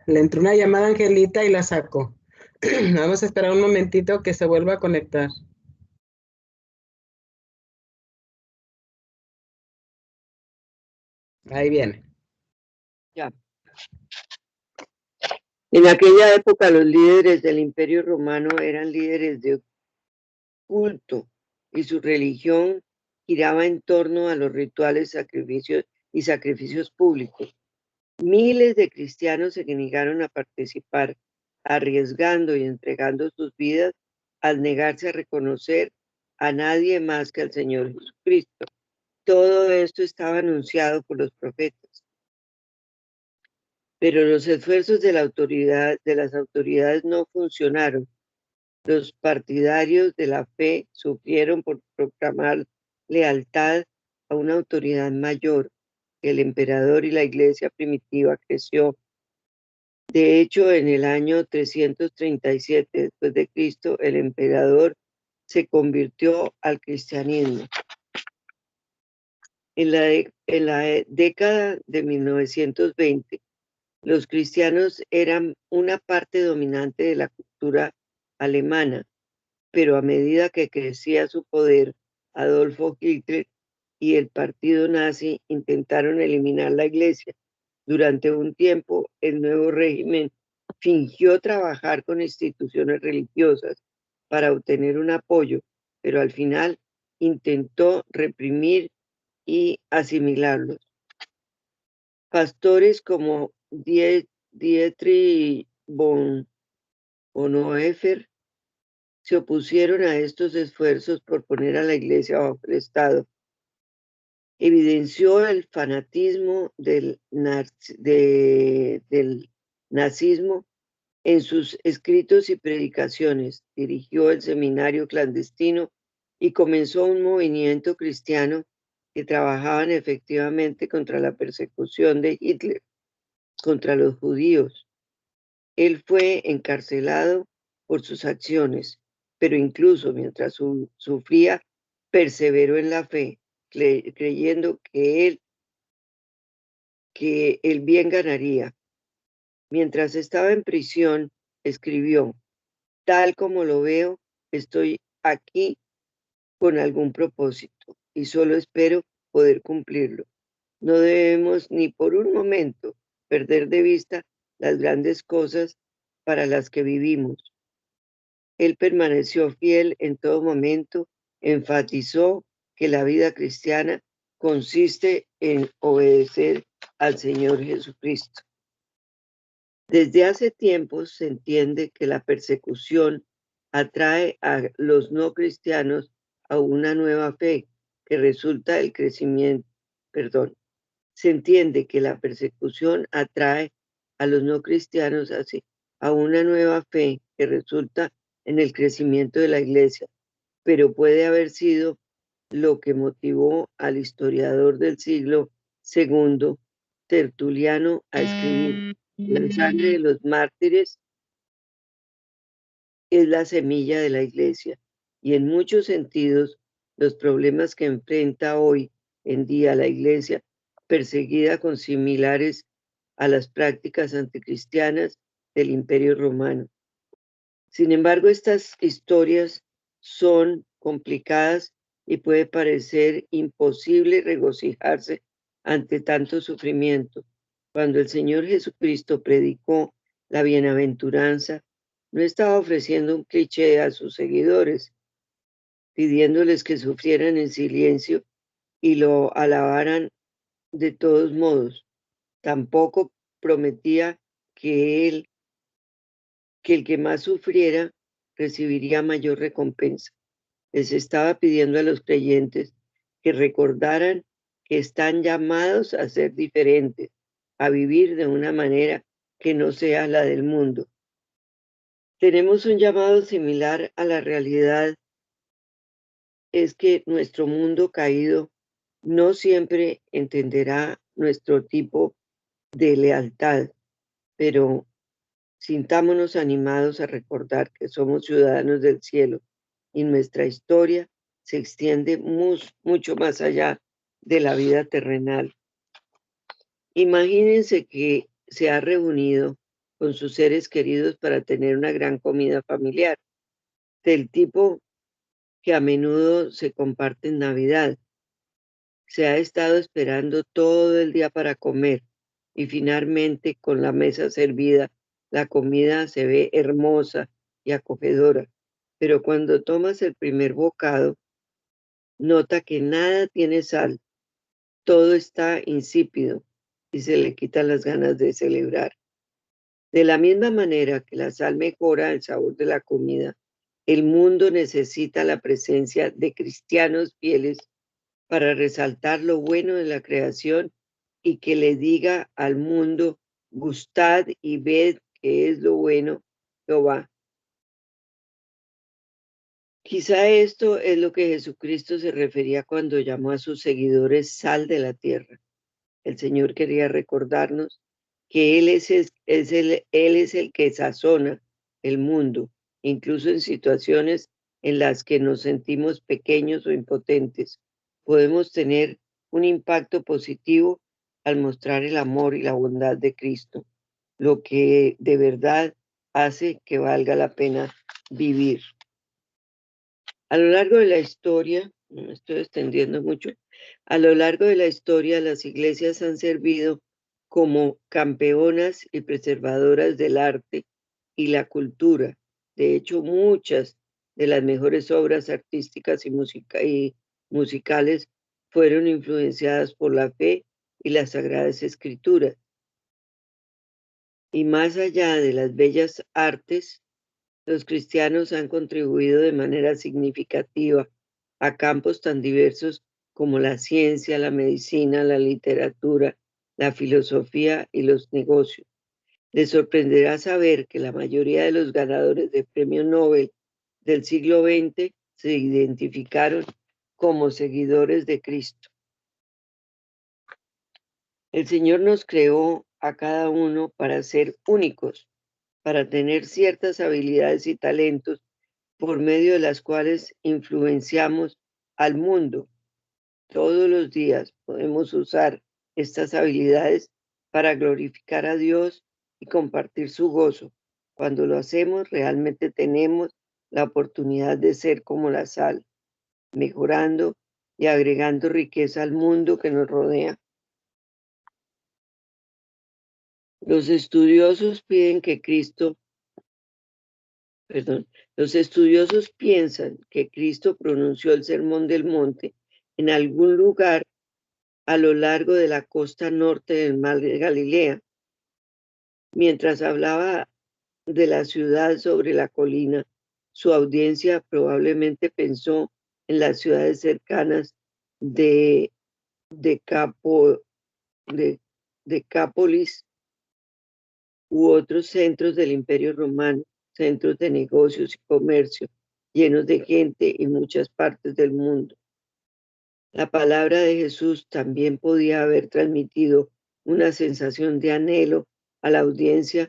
Le entró una llamada a Angelita y la sacó. Vamos a esperar un momentito que se vuelva a conectar. Ahí viene.
Ya. En aquella época los líderes del Imperio Romano eran líderes de culto y su religión giraba en torno a los rituales, sacrificios públicos. Miles de cristianos se negaron a participar, arriesgando y entregando sus vidas al negarse a reconocer a nadie más que al Señor Jesucristo. Todo esto estaba anunciado por los profetas. Pero los esfuerzos de las autoridades no funcionaron. Los partidarios de la fe sufrieron por proclamar lealtad a una autoridad mayor. El emperador y la iglesia primitiva creció. De hecho, en el año 337 después de Cristo, el emperador se convirtió al cristianismo. En la década de 1920, los cristianos eran una parte dominante de la cultura alemana, pero a medida que crecía su poder, Adolfo Hitler y el partido nazi intentaron eliminar la iglesia. Durante un tiempo, el nuevo régimen fingió trabajar con instituciones religiosas para obtener un apoyo, pero al final intentó reprimir y asimilarlos. Pastores como Dietrich Bonhoeffer se opusieron a estos esfuerzos por poner a la iglesia bajo el Estado. Evidenció el fanatismo del nazismo en sus escritos y predicaciones. Dirigió el seminario clandestino y comenzó un movimiento cristiano que trabajaban efectivamente contra la persecución de Hitler contra los judíos. Él fue encarcelado por sus acciones, pero incluso mientras sufría, perseveró en la fe, creyendo que el bien ganaría. Mientras estaba en prisión, escribió: tal como lo veo, estoy aquí con algún propósito y solo espero poder cumplirlo. No debemos ni por un momento perder de vista las grandes cosas para las que vivimos. Él permaneció fiel en todo momento, enfatizó que la vida cristiana consiste en obedecer al Señor Jesucristo. Desde hace tiempo se entiende que la persecución atrae a los no cristianos a una nueva fe que resulta el crecimiento, se entiende que la persecución atrae a los no cristianos a una nueva fe que resulta en el crecimiento de la iglesia, pero puede haber sido lo que motivó al historiador del siglo II, Tertuliano, a escribir: la sangre de los mártires es la semilla de la iglesia, y en muchos sentidos los problemas que enfrenta hoy en día la iglesia perseguida con similares a las prácticas anticristianas del Imperio Romano. Sin embargo, estas historias son complicadas y puede parecer imposible regocijarse ante tanto sufrimiento. Cuando el Señor Jesucristo predicó la bienaventuranza, no estaba ofreciendo un cliché a sus seguidores, pidiéndoles que sufrieran en silencio y lo alabaran de todos modos. Tampoco prometía que el que más sufriera recibiría mayor recompensa. Les estaba pidiendo a los creyentes que recordaran que están llamados a ser diferentes, a vivir de una manera que no sea la del mundo. Tenemos un llamado similar a la realidad, es que nuestro mundo caído no siempre entenderá nuestro tipo de lealtad, pero sintámonos animados a recordar que somos ciudadanos del cielo y nuestra historia se extiende mucho más allá de la vida terrenal. Imagínense que se ha reunido con sus seres queridos para tener una gran comida familiar, del tipo que a menudo se comparte en Navidad. Se ha estado esperando todo el día para comer y finalmente, con la mesa servida, la comida se ve hermosa y acogedora, pero cuando tomas el primer bocado, nota que nada tiene sal, todo está insípido y se le quitan las ganas de celebrar. De la misma manera que la sal mejora el sabor de la comida, el mundo necesita la presencia de cristianos fieles para resaltar lo bueno de la creación y que le diga al mundo: gustad y ved que es lo bueno Jehová. Quizá esto es lo que Jesucristo se refería cuando llamó a sus seguidores sal de la tierra. El Señor quería recordarnos que Él es el que sazona el mundo, incluso en situaciones en las que nos sentimos pequeños o impotentes, podemos tener un impacto positivo al mostrar el amor y la bondad de Cristo, lo que de verdad hace que valga la pena vivir. A lo largo de la historia, no me estoy extendiendo mucho, a lo largo de la historia las iglesias han servido como campeonas y preservadoras del arte y la cultura. De hecho, muchas de las mejores obras artísticas y musicales fueron influenciadas por la fe y las sagradas escrituras. Y más allá de las bellas artes, los cristianos han contribuido de manera significativa a campos tan diversos como la ciencia, la medicina, la literatura, la filosofía y los negocios. Les sorprenderá saber que la mayoría de los ganadores de premio Nobel del siglo XX se identificaron como seguidores de Cristo. El Señor nos creó a cada uno para ser únicos, para tener ciertas habilidades y talentos por medio de las cuales influenciamos al mundo. Todos los días podemos usar estas habilidades para glorificar a Dios y compartir su gozo. Cuando lo hacemos, realmente tenemos la oportunidad de ser como la sal, mejorando y agregando riqueza al mundo que nos rodea. Los estudiosos piensan que Cristo pronunció el Sermón del Monte en algún lugar a lo largo de la costa norte del mar de Galilea. Mientras hablaba de la ciudad sobre la colina, su audiencia probablemente pensó en las ciudades cercanas de Decápolis u otros centros del Imperio Romano, centros de negocios y comercio, llenos de gente en muchas partes del mundo. La palabra de Jesús también podía haber transmitido una sensación de anhelo a la audiencia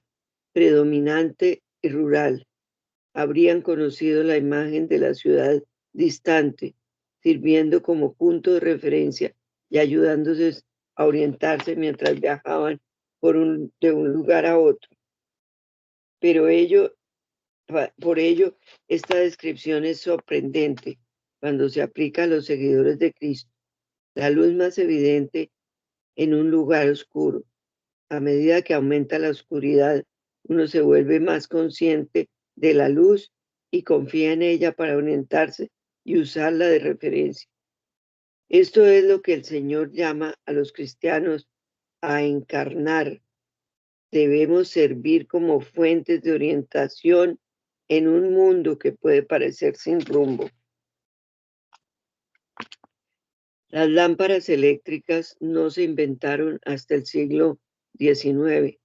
predominante y rural. Habrían conocido la imagen de la ciudad distante, sirviendo como punto de referencia y ayudándose a orientarse mientras viajaban de un lugar a otro. Por ello, esta descripción es sorprendente cuando se aplica a los seguidores de Cristo. La luz más evidente en un lugar oscuro. A medida que aumenta la oscuridad, uno se vuelve más consciente de la luz y confía en ella para orientarse y usarla de referencia. Esto es lo que el Señor llama a los cristianos a encarnar. Debemos servir como fuentes de orientación en un mundo que puede parecer sin rumbo. Las lámparas eléctricas no se inventaron hasta el siglo XIX,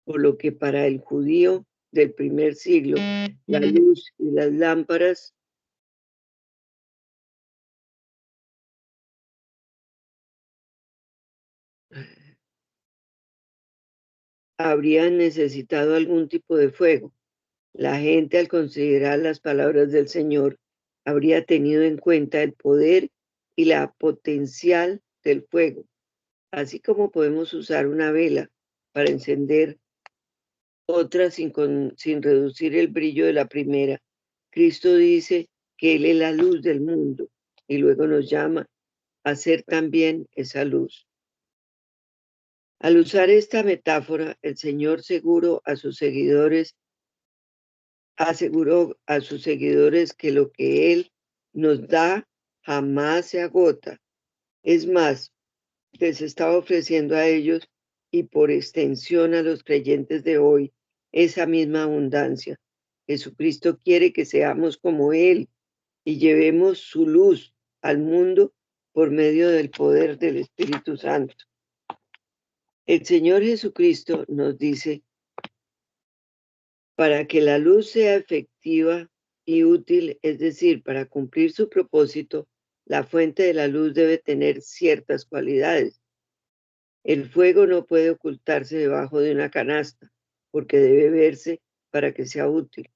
por lo que para el judío del primer siglo, la luz y las lámparas habrían necesitado algún tipo de fuego. La gente, al considerar las palabras del Señor, habría tenido en cuenta el poder y la potencial del fuego, así como podemos usar una vela para encender otra sin reducir el brillo de la primera. Cristo dice que Él es la luz del mundo y luego nos llama a ser también esa luz. Al usar esta metáfora, el Señor aseguró a sus seguidores que lo que Él nos da jamás se agota. Es más, les estaba ofreciendo a ellos y por extensión a los creyentes de hoy esa misma abundancia. Jesucristo quiere que seamos como Él y llevemos su luz al mundo por medio del poder del Espíritu Santo. El Señor Jesucristo nos dice, para que la luz sea efectiva y útil, es decir, para cumplir su propósito, la fuente de la luz debe tener ciertas cualidades. El fuego no puede ocultarse debajo de una canasta, porque debe verse para que sea útil.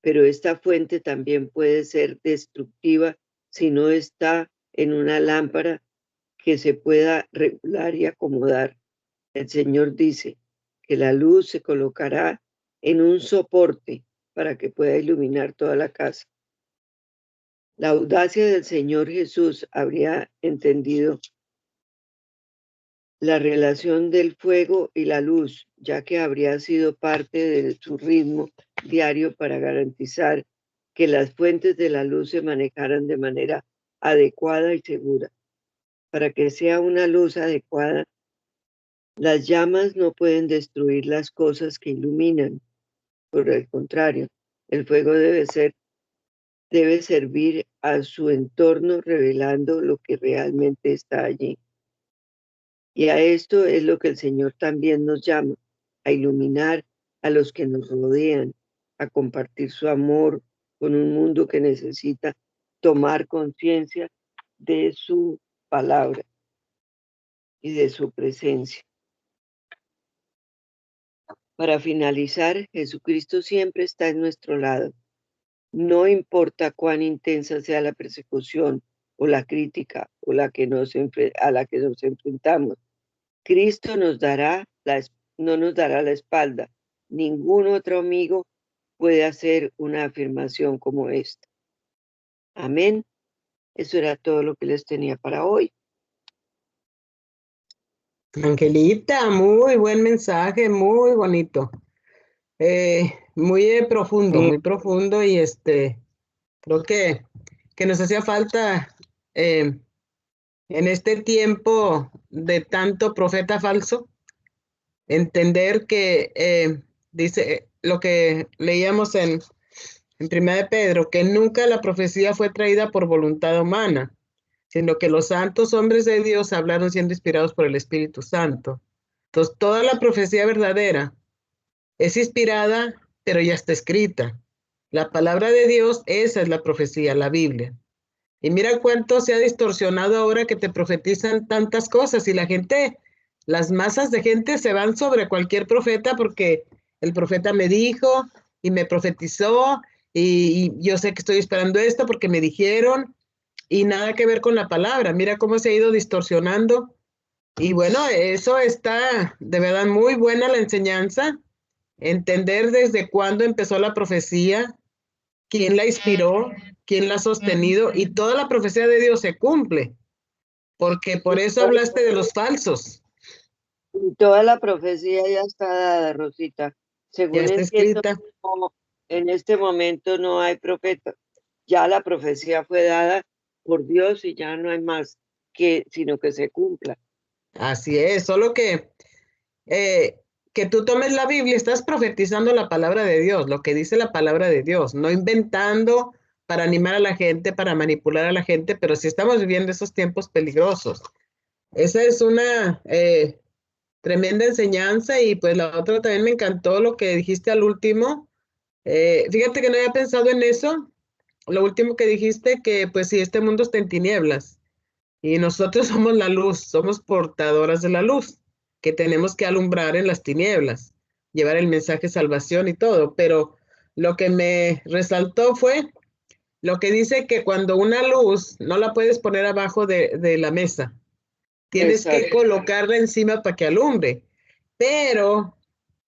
pero esta fuente también puede ser destructiva si no está en una lámpara que se pueda regular y acomodar. El Señor dice que la luz se colocará en un soporte para que pueda iluminar toda la casa. La audacia del Señor Jesús habría entendido la relación del fuego y la luz, ya que habría sido parte de su ritmo diario para garantizar que las fuentes de la luz se manejaran de manera adecuada y segura. Para que sea una luz adecuada, las llamas no pueden destruir las cosas que iluminan. Por el contrario, el fuego debe servir a su entorno revelando lo que realmente está allí. Y a esto es lo que el Señor también nos llama, a iluminar a los que nos rodean, a compartir su amor con un mundo que necesita tomar conciencia de su palabra y de su presencia. Para finalizar, Jesucristo siempre está en nuestro lado. No importa cuán intensa sea la persecución o la crítica o a la que nos enfrentamos, Cristo no nos dará la espalda. Ningún otro amigo puede hacer una afirmación como esta. Amén. Eso era todo lo que les tenía para hoy.
Angelita, muy buen mensaje, muy bonito. Muy profundo y creo que nos hacía falta en este tiempo de tanto profeta falso, entender que dice lo que leíamos en 1 de Pedro, que nunca la profecía fue traída por voluntad humana, sino que los santos hombres de Dios hablaron siendo inspirados por el Espíritu Santo. Entonces, toda la profecía verdadera es inspirada, pero ya está escrita. La palabra de Dios, esa es la profecía, la Biblia. Y mira cuánto se ha distorsionado ahora que te profetizan tantas cosas y la gente, las masas de gente se van sobre cualquier profeta porque el profeta me dijo y me profetizó y yo sé que estoy esperando esto porque me dijeron y nada que ver con la palabra. Mira cómo se ha ido distorsionando. Y bueno, eso está de verdad muy buena la enseñanza. Entender desde cuándo empezó la profecía, quién la inspiró, quién la ha sostenido, y toda la profecía de Dios se cumple, porque por eso hablaste de los falsos.
Y toda la profecía ya está dada, Rosita.
Ya
Según
está
entiendo,
escrita.
en este momento no hay profeta. Ya la profecía fue dada por Dios y ya no hay más sino que se cumpla.
Así es, solo que tú tomes la Biblia, estás profetizando la palabra de Dios, lo que dice la palabra de Dios, no inventando para animar a la gente, para manipular a la gente, pero sí estamos viviendo esos tiempos peligrosos. Esa es una tremenda enseñanza y pues la otra también me encantó lo que dijiste al último. Fíjate que no había pensado en eso. Lo último que dijiste que pues si este mundo está en tinieblas y nosotros somos la luz, somos portadoras de la luz, que tenemos que alumbrar en las tinieblas, llevar el mensaje de salvación y todo, pero lo que me resaltó fue lo que dice que cuando una luz no la puedes poner abajo de la mesa, tienes que colocarla encima para que alumbre, pero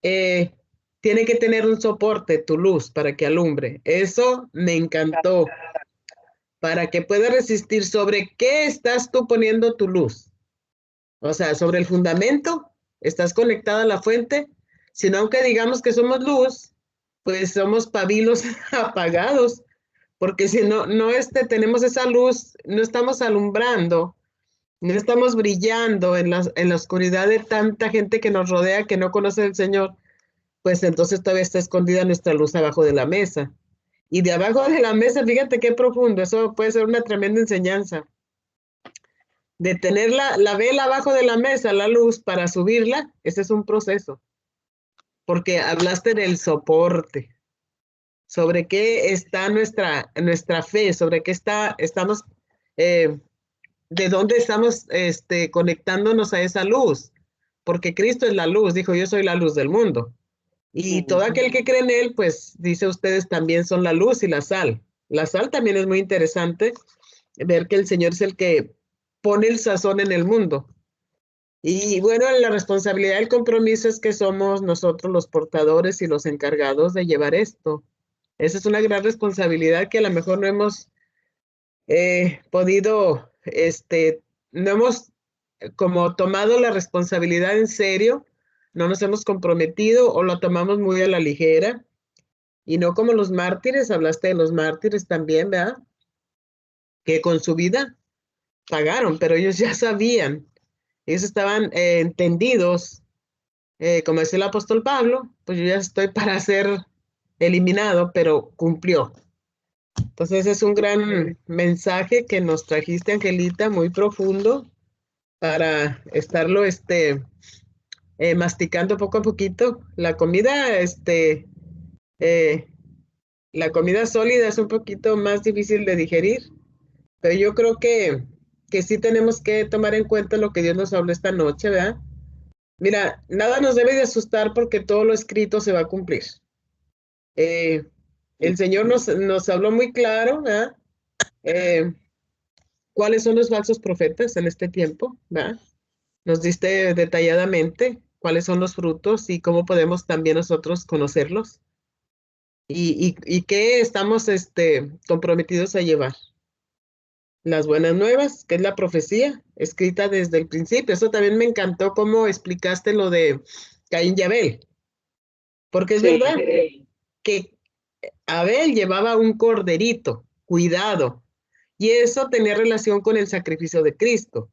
tiene que tener un soporte, tu luz, para que alumbre. Eso me encantó. Para que pueda resistir, ¿sobre qué estás tú poniendo tu luz? O sea, sobre el fundamento, estás conectada a la fuente, sino aunque digamos que somos luz, pues somos pabilos apagados, porque si no tenemos esa luz, no estamos alumbrando, no estamos brillando en la oscuridad de tanta gente que nos rodea, que no conoce al Señor, pues entonces todavía está escondida nuestra luz abajo de la mesa. Y de abajo de la mesa, fíjate qué profundo, eso puede ser una tremenda enseñanza. De tener la vela abajo de la mesa, la luz, para subirla, ese es un proceso. Porque hablaste del soporte, sobre qué está nuestra fe, sobre qué estamos, de dónde estamos conectándonos a esa luz. Porque Cristo es la luz, dijo, yo soy la luz del mundo. Y todo aquel que cree en él, pues dice ustedes también son la luz y la sal. La sal también es muy interesante ver que el Señor es el que pone el sazón en el mundo. Y bueno, la responsabilidad del compromiso es que somos nosotros los portadores y los encargados de llevar esto. Esa es una gran responsabilidad que a lo mejor no hemos podido, no hemos como tomado la responsabilidad en serio, no nos hemos comprometido o lo tomamos muy a la ligera. Y no como los mártires, hablaste de los mártires también, ¿verdad? Que con su vida pagaron, pero ellos ya sabían, ellos estaban entendidos, como decía el apóstol Pablo, pues yo ya estoy para ser eliminado, pero cumplió. Entonces es un gran mensaje que nos trajiste, Angelita, muy profundo para estarlo masticando poco a poquito. Eh, la comida sólida es un poquito más difícil de digerir, pero yo creo que sí tenemos que tomar en cuenta lo que Dios nos habló esta noche, ¿verdad? Mira, nada nos debe de asustar porque todo lo escrito se va a cumplir. El Señor nos habló muy claro, ¿verdad? ¿Cuáles son los falsos profetas en este tiempo? ¿Verdad? Nos diste detalladamente cuáles son los frutos y cómo podemos también nosotros conocerlos y qué estamos comprometidos a llevar. Las buenas nuevas, que es la profecía, escrita desde el principio. Eso también me encantó cómo explicaste lo de Caín y Abel, porque es verdad que Abel llevaba un corderito, cuidado, y eso tenía relación con el sacrificio de Cristo,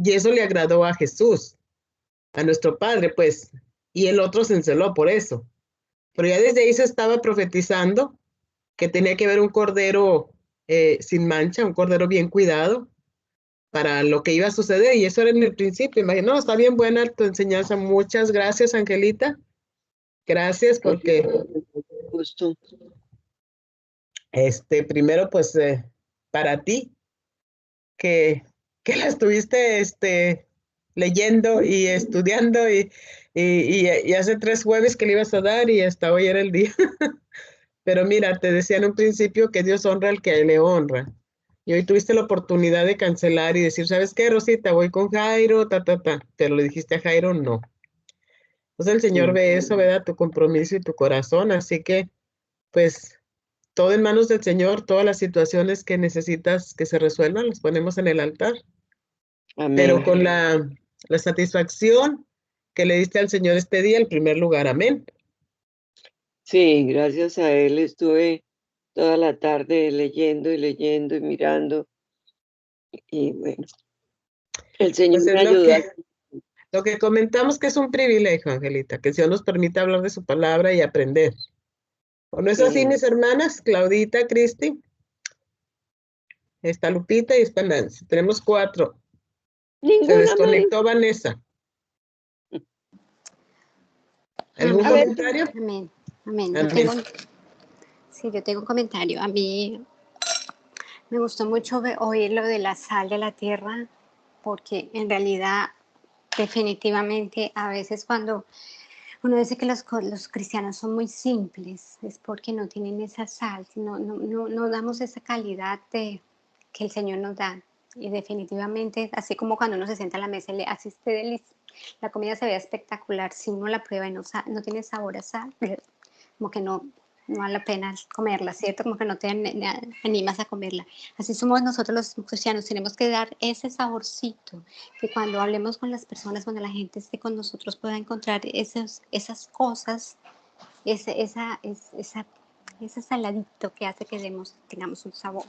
y eso le agradó a Jesús, a nuestro Padre, pues, y el otro se enceló por eso. Pero ya desde ahí se estaba profetizando que tenía que haber un cordero sin mancha, un cordero bien cuidado para lo que iba a suceder, y eso era en el principio. Imagino, está bien buena tu enseñanza. Muchas gracias, Angelita. Gracias porque,
Justo.
primero, pues, para ti, que, que la estuviste, leyendo y estudiando y hace 3 jueves que le ibas a dar y hasta hoy era el día. Pero mira, te decía en un principio que Dios honra al que le honra. Y hoy tuviste la oportunidad de cancelar y decir, ¿sabes qué, Rosita? Voy con Jairo, Pero le dijiste a Jairo, no. Entonces el Señor ve eso, ¿verdad? Tu compromiso y tu corazón. Así que, pues, todo en manos del Señor, todas las situaciones que necesitas que se resuelvan, las ponemos en el altar. Pero
Amén.
con la satisfacción que le diste al Señor este día, en primer lugar. Amén.
Sí, gracias a él estuve toda la tarde leyendo y mirando. Y bueno, el Señor
Pues es
me ayuda.
lo que comentamos que es un privilegio, Angelita, que el Señor nos permite hablar de su palabra y aprender. ¿O no es así,
Sí.
mis hermanas? Claudita, Cristi, está Lupita y está Nancy. Tenemos 4. Se
Ninguna más.
desconectó Vanessa. ¿Algún
A ver,
comentario?
Amén, amén.
Amén.
Yo tengo un comentario. A mí me gustó mucho oír lo de la sal de la tierra, porque en realidad, definitivamente, a veces cuando uno dice que los cristianos son muy simples, es porque no tienen esa sal, no damos esa calidad que el Señor nos da. Y definitivamente, así como cuando uno se sienta a la mesa y le asiste la comida se ve espectacular, si uno la prueba y no tiene sabor a sal, como que no vale la pena comerla, ¿cierto? Como que no te animas a comerla. Así somos nosotros los cristianos, tenemos que dar ese saborcito, que cuando hablemos con las personas, cuando la gente esté con nosotros, pueda encontrar esas cosas, ese saladito que hace que tengamos un sabor.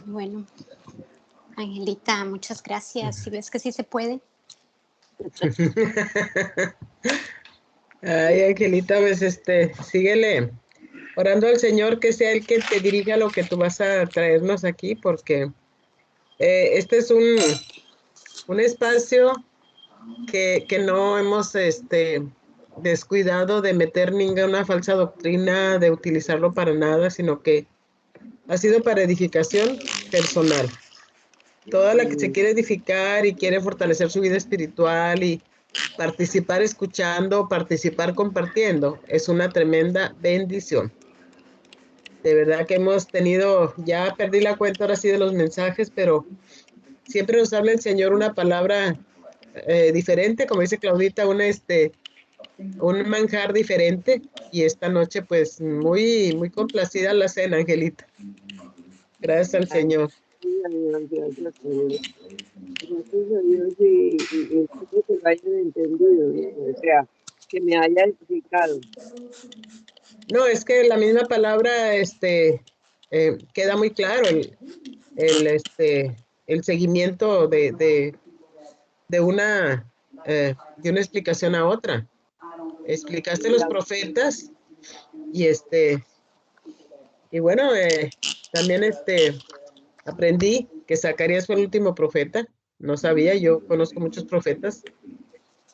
Bueno, Angelita, muchas gracias. Si ves que sí se puede.
Ay, Angelita, pues síguele orando al Señor que sea el que te dirija lo que tú vas a traernos aquí, porque este es un espacio que no hemos descuidado de meter ninguna falsa doctrina, de utilizarlo para nada, sino que ha sido para edificación personal. Toda la que se quiere edificar y quiere fortalecer su vida espiritual y participar escuchando, participar compartiendo, es una tremenda bendición. De verdad que hemos tenido, ya perdí la cuenta ahora sí de los mensajes, pero siempre nos habla el Señor una palabra diferente, como dice Claudita, un manjar diferente. Y esta noche, pues, muy complacida la cena, Angelita. Gracias al Señor.
Sí, a Dios, gracias a Dios. Gracias a Dios y espero que lo hayan entendido, ¿no? O sea, que me haya explicado.
No, es que la misma palabra, queda muy claro el seguimiento de una explicación a otra. Explicaste los profetas y y bueno, también aprendí que Zacarías fue el último profeta. No sabía, yo conozco muchos profetas.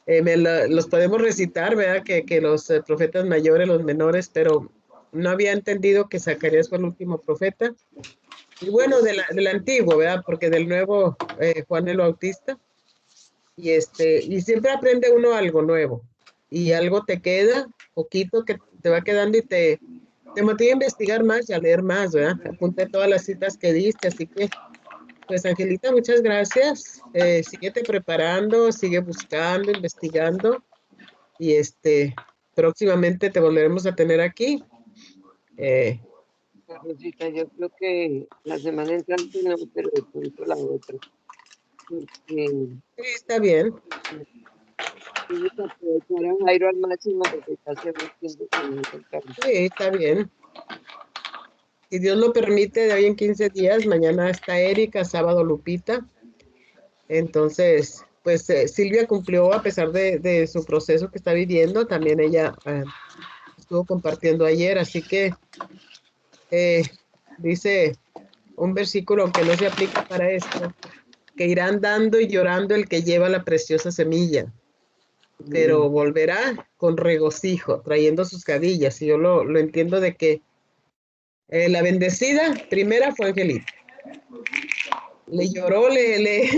Los podemos recitar, ¿verdad? Que los profetas mayores, los menores, pero no había entendido que Zacarías fue el último profeta. Y bueno, del antiguo, ¿verdad? Porque del nuevo, Juan el Bautista. Y siempre aprende uno algo nuevo. Y algo te queda, poquito que te va quedando y te motiva a investigar más y a leer más, ¿verdad? Apunté todas las citas que diste, así que, pues, Angelita, muchas gracias. Síguete preparando, sigue buscando, investigando y próximamente te volveremos a tener aquí.
Rosita, yo creo que la semana entrante no, pero de pronto la otra. Porque
Sí, está bien.
tengo que aprovechar a Jairo al máximo porque ya hacemos tiempo que no encontramos.
Sí, está bien. Si Dios lo permite, de hoy en 15 días, mañana está Erika, sábado Lupita. Entonces, pues Silvia cumplió a pesar de su proceso que está viviendo. También ella estuvo compartiendo ayer, así que dice un versículo, aunque no se aplica para esto, que irán dando y llorando el que lleva la preciosa semilla, pero volverá con regocijo, trayendo sus cadillas. Y yo lo entiendo de que la bendecida primera fue Angelita. Le lloró, le